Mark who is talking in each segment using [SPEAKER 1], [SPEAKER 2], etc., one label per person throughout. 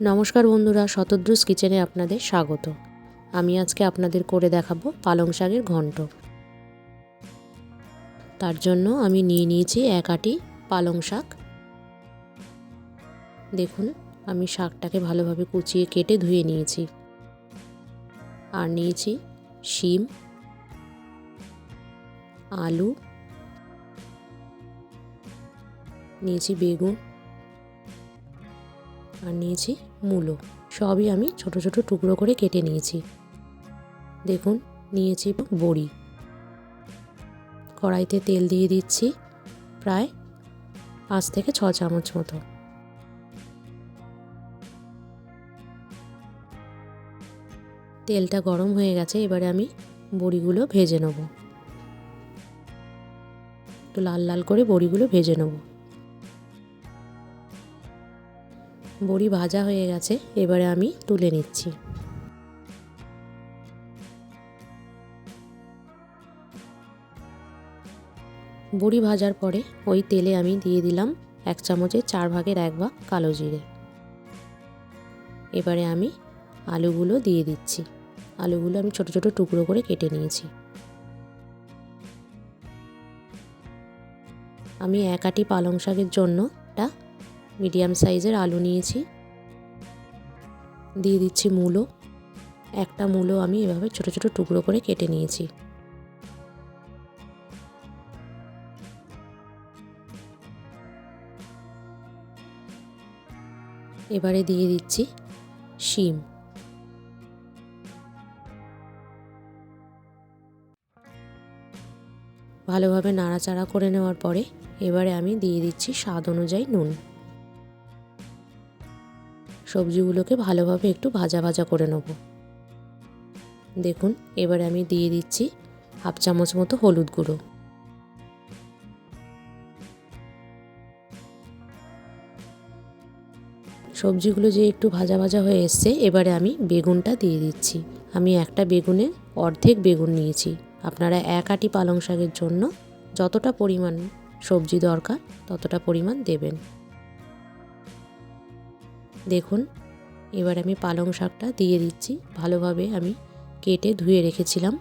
[SPEAKER 1] নমস্কার বন্ধুরা, শতদ্রুস কিচেনে আপনাদের স্বাগত। আমি আজকে আপনাদের করে দেখাবো পালং শাকের ঘন্ট। তার জন্য আমি নিয়ে নিয়েছি 1 আঁটি পালং শাক। দেখুন, আমি শাকটাকে ভালোভাবে কুচিয়ে কেটে ধুয়ে নিয়েছি। আর নিয়েছি শিম, আলু, নিয়েছি বেগুন, আর নিয়েছি মূলো। সবই আমি ছোট ছোট টুকরো করে কেটে নিয়েছি। দেখুন, নিয়েছি বড়ি। কড়াইতে তেল দিয়ে দিচ্ছি প্রায় 5 থেকে 6 চামচ মতো। তেলটা গরম হয়ে গেছে, এবারে আমি বড়িগুলো ভেজে নেব। একটু লাল লাল করে বড়িগুলো ভেজে নেব। বড়ি ভাজা হয়ে গেছে, এবারে আমি তুলে নিচ্ছি। বড়ি ভাজার পরে ওই তেলে আমি দিয়ে দিলাম 1 চামচের 4 ভাগের 1 ভাগ কালো জিরে। এবারে আমি আলুগুলো দিয়ে দিচ্ছি। আলুগুলো আমি ছোট ছোট টুকরো করে কেটে নিয়েছি। আমি 1 আঁটি পালং শাকের জন্য একটা মিডিয়াম সাইজের আলু নিয়েছি। দিয়ে দিচ্ছি মূলো। একটা মূলো আমি এভাবে ছোট ছোট টুকরো করে কেটে নিয়েছি। এবারে দিয়ে দিচ্ছি শিম। ভালোভাবে নাড়াচাড়া করে নেওয়ার পরে এবারে আমি দিয়ে দিচ্ছি স্বাদ অনুযায়ী নুন। সবজিগুলোকে ভালোভাবে একটু ভাজা ভাজা করে নেব। দেখুন, এবারে আমি দিয়ে দিচ্ছি 1/2 চামচ মতো হলুদ গুঁড়ো। সবজিগুলো যে একটু ভাজা ভাজা হয়ে এসছে, এবারে আমি বেগুনটা দিয়ে দিচ্ছি। আমি একটা বেগুনের অর্ধেক বেগুন নিয়েছি। আপনারা 1 আঁটি পালং শাকের জন্য যতটা পরিমাণ সবজি দরকার ততটা পরিমাণ দেবেন। দেখুন, এবার আমি পালং শাকটা দিয়ে দিচ্ছি। ভালোভাবে আমি কেটে ধুয়ে রেখেছিলাম।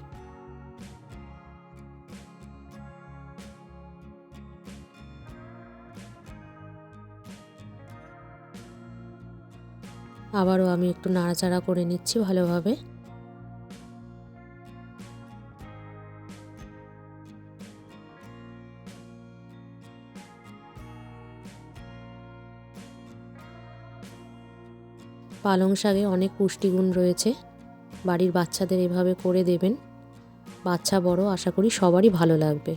[SPEAKER 1] আবারও আমি একটু নাড়াচাড়া করে নিচ্ছি ভালোভাবে। পালং শাকে অনেক পুষ্টিগুণ রয়েছে। বাড়ির বাচ্চাদের এভাবে করে দেবেন। বাচ্চা বড় আশা করি সবারই ভালো লাগবে।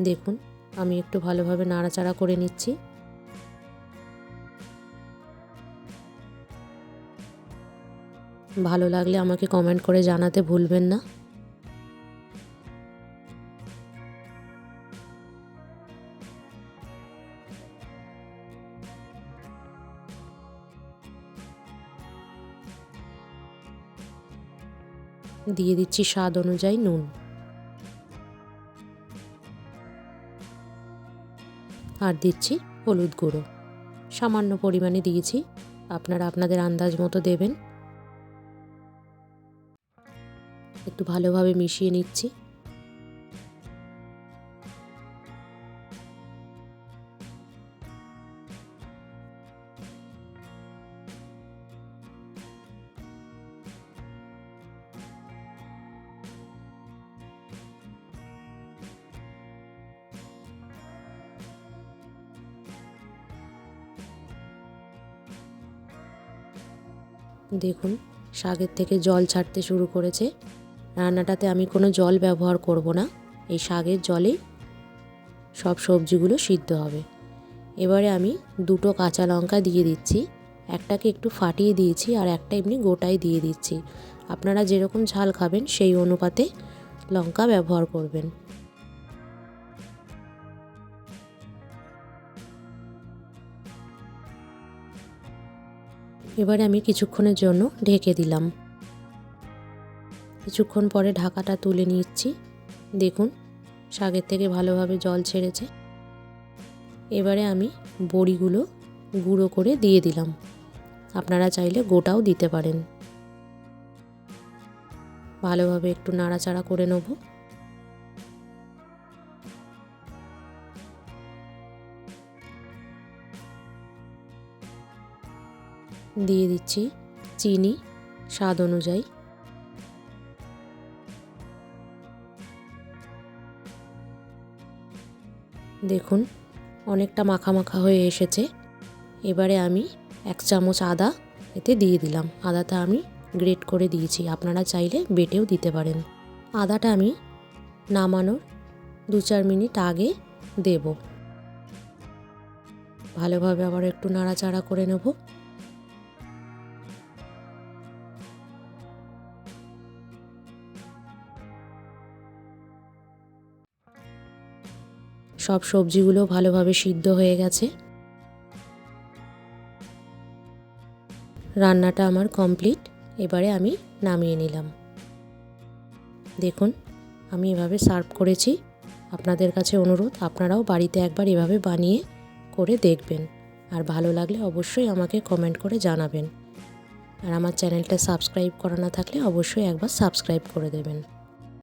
[SPEAKER 1] দেখুন, আমি একটু ভালোভাবে নাড়াচাড়া করে নিচ্ছি। ভালো লাগলে আমাকে কমেন্ট করে জানাতে ভুলবেন না। দিয়ে দিচ্ছি স্বাদ অনুযায়ী নুন। আর দিচ্ছি হলুদ গুঁড়ো। সামান্য পরিমাণে দিয়েছি, আপনারা আপনাদের আন্দাজ মতো দেবেন। একটু ভালোভাবে মিশিয়ে নিচ্ছি। দেখুন, শাকের থেকে জল ছাড়তে শুরু করেছে। রান্নাটাতে আমি কোনো জল ব্যবহার করব না। এই শাকের জলেই সব সবজিগুলো সিদ্ধ হবে। এবারে আমি 2টো কাঁচা লঙ্কা দিয়ে দিচ্ছি। একটাকে একটু ফাটিয়ে দিয়েছি আর একটা এমনি গোটাই দিয়ে দিচ্ছি। আপনারা যেরকম ঝাল খাবেন সেই অনুপাতে লঙ্কা ব্যবহার করবেন। এবারে আমি কিছুক্ষণের জন্য ঢেকে দিলাম। কিছুক্ষণ পরে ঢাকাটা তুলে নিচ্ছি। দেখুন, শাকের থেকে ভালোভাবে জল ছেড়েছে। এবারে আমি বড়িগুলো গুঁড়ো করে দিয়ে দিলাম। আপনারা চাইলে গোটাও দিতে পারেন। ভালোভাবে একটু নাড়াচাড়া করে নেব। দিয়ে দিচ্ছি চিনি স্বাদ অনুযায়ী। দেখুন অনেকটা মাখা মাখা হয়ে এসেছে। এবারে আমি 1 চামচ আদা এতে দিয়ে দিলাম। আদাটা আমি গ্রেট করে দিয়েছি, আপনারা চাইলে বেটেও দিতে পারেন। আদাটা আমি নামানোর 2-4 মিনিট আগে দেব। ভালোভাবে আবার একটু নাড়াচাড়া করে নেব। সব সবজিগুলো ভালোভাবে সিদ্ধ হয়ে গেছে। রান্নাটা আমার কমপ্লিট। এবারে আমি নামিয়ে নিলাম। দেখুন আমি এভাবে সার্ভ করেছি। আপনাদের কাছে অনুরোধ, আপনারাও বাড়িতে একবার এভাবে বানিয়ে করে দেখবেন। আর ভালো লাগলে অবশ্যই আমাকে কমেন্ট করে জানাবেন। আর আমার চ্যানেলটা সাবস্ক্রাইব করা না থাকলে অবশ্যই একবার সাবস্ক্রাইব করে দেবেন।